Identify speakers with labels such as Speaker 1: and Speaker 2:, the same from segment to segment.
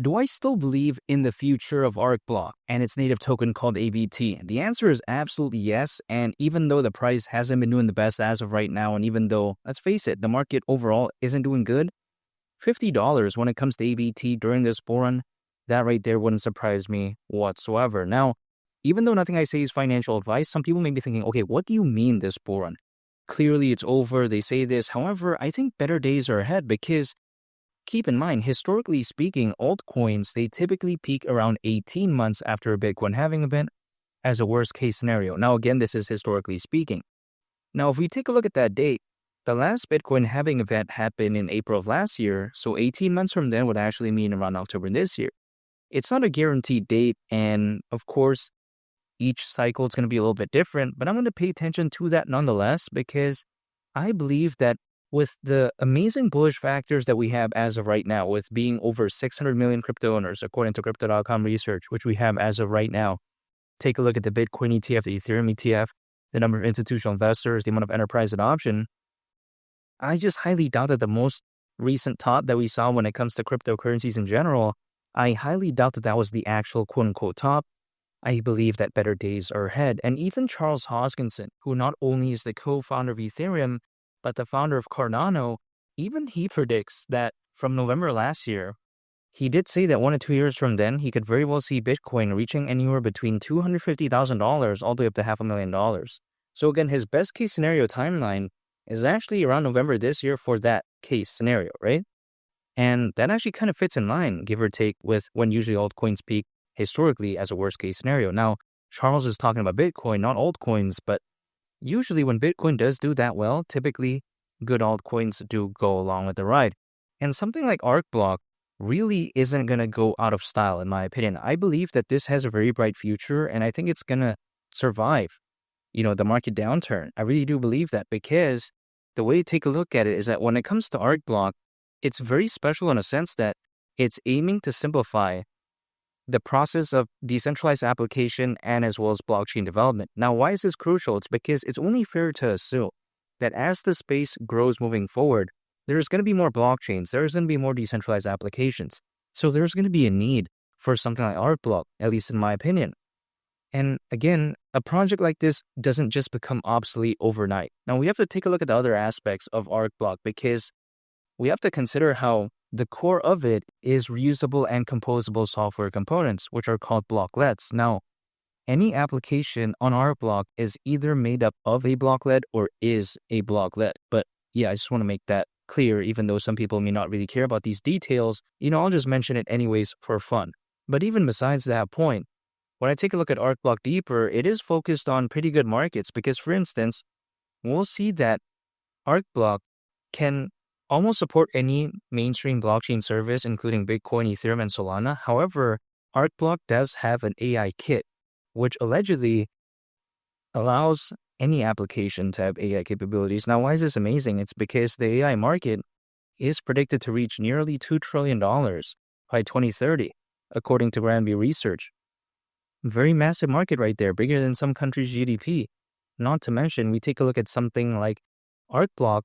Speaker 1: Do I still believe in the future of Arcblock and its native token called ABT? The answer is absolutely yes. And even though the price hasn't been doing the best as of right now, and even though, let's face it, the market overall isn't doing good, $50 when it comes to ABT during this bull run, that right there wouldn't surprise me whatsoever. Now, even though nothing I say is financial advice, some people may be thinking, okay, what do you mean this bull run? Clearly it's over, they say this. However, I think better days are ahead because keep in mind, historically speaking, altcoins, they typically peak around 18 months after a Bitcoin halving event as a worst case scenario. Now, again, this is historically speaking. Now, if we take a look at that date, the last Bitcoin halving event happened in April of last year, so 18 months from then would actually mean around October this year. It's not a guaranteed date, and of course, each cycle is going to be a little bit different, but I'm going to pay attention to that nonetheless because I believe that with the amazing bullish factors that we have as of right now, with being over 600 million crypto owners, according to Crypto.com research, which we have as of right now, take a look at the Bitcoin ETF, the Ethereum ETF, the number of institutional investors, the amount of enterprise adoption. I just highly doubt that the most recent top that we saw when it comes to cryptocurrencies in general, I highly doubt that that was the actual quote-unquote top. I believe that better days are ahead. And even Charles Hoskinson, who not only is the co-founder of Ethereum, but the founder of Cardano, even he predicts that from November last year, he did say that 1 to 2 years from then, he could very well see Bitcoin reaching anywhere between $250,000 all the way up to $500,000. So again, his best case scenario timeline is actually around November this year for that case scenario, right? And that actually kind of fits in line, give or take, with when usually altcoins peak historically as a worst case scenario. Now, Charles is talking about Bitcoin, not altcoins, but usually when Bitcoin does do that well, typically good altcoins do go along with the ride. And something like Arcblock really isn't going to go out of style, in my opinion. I believe that this has a very bright future, and I think it's going to survive, the market downturn. I really do believe that because the way to take a look at it is that when it comes to Arcblock, it's very special in a sense that it's aiming to simplify the process of decentralized application and as well as blockchain development. Now, why is this crucial? It's because it's only fair to assume that as the space grows moving forward, there's going to be more blockchains, there's going to be more decentralized applications. So there's going to be a need for something like Arcblock, at least in my opinion. And again, a project like this doesn't just become obsolete overnight. Now, we have to take a look at the other aspects of Arcblock because we have to consider how the core of it is reusable and composable software components, which are called blocklets. Now, any application on Arcblock is either made up of a blocklet or is a blocklet. But yeah, I just want to make that clear, even though some people may not really care about these details. I'll just mention it anyways for fun. But even besides that point, when I take a look at Arcblock deeper, it is focused on pretty good markets because, for instance, we'll see that Arcblock can almost support any mainstream blockchain service, including Bitcoin, Ethereum, and Solana. However, Arcblock does have an AI kit, which allegedly allows any application to have AI capabilities. Now, why is this amazing? It's because the AI market is predicted to reach nearly $2 trillion by 2030, according to Granby Research. Very massive market right there, bigger than some countries' GDP. Not to mention, we take a look at something like Arcblock,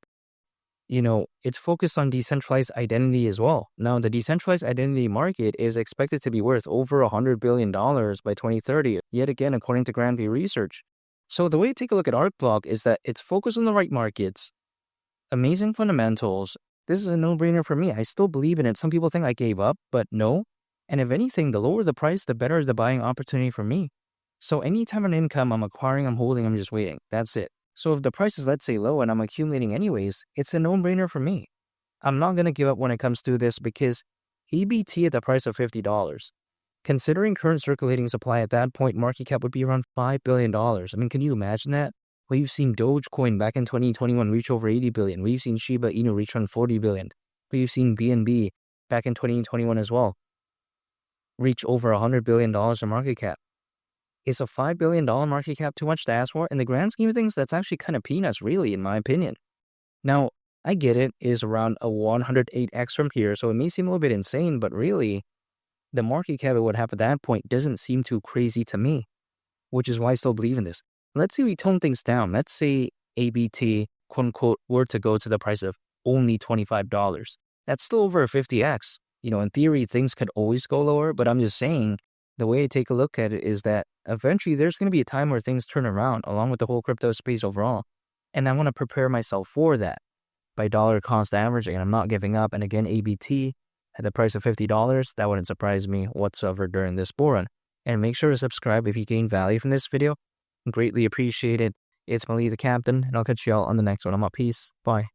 Speaker 1: it's focused on decentralized identity as well. Now, the decentralized identity market is expected to be worth over $100 billion by 2030, yet again, according to Granby Research. So the way to take a look at Arcblock is that it's focused on the right markets, amazing fundamentals. This is a no-brainer for me. I still believe in it. Some people think I gave up, but no. And if anything, the lower the price, the better the buying opportunity for me. So anytime an income I'm acquiring, I'm holding, I'm just waiting. That's it. So if the price is, let's say, low and I'm accumulating anyways, it's a no-brainer for me. I'm not going to give up when it comes to this because ABT at the price of $50, considering current circulating supply at that point, market cap would be around $5 billion. I mean, can you imagine that? We've seen Dogecoin back in 2021 reach over 80 billion. We've seen Shiba Inu reach around 40 billion. We've seen BNB back in 2021 as well reach over $100 billion in market cap. Is a $5 billion market cap too much to ask for? In the grand scheme of things, that's actually kind of peanuts, really, in my opinion. Now, I get it is around a 108x from here, so it may seem a little bit insane, but really, the market cap it would have at that point doesn't seem too crazy to me, which is why I still believe in this. Let's say we tone things down. Let's say ABT, quote unquote, were to go to the price of only $25. That's still over a 50x. in theory, things could always go lower, but I'm just saying the way I take a look at it is that eventually there's going to be a time where things turn around along with the whole crypto space overall. And I want to prepare myself for that by dollar cost averaging. I'm not giving up. And again, ABT at the price of $50, that wouldn't surprise me whatsoever during this bull run. And make sure to subscribe if you gain value from this video. Greatly appreciated. It's Mali the Captain, and I'll catch you all on the next one. I'm out. Peace. Bye.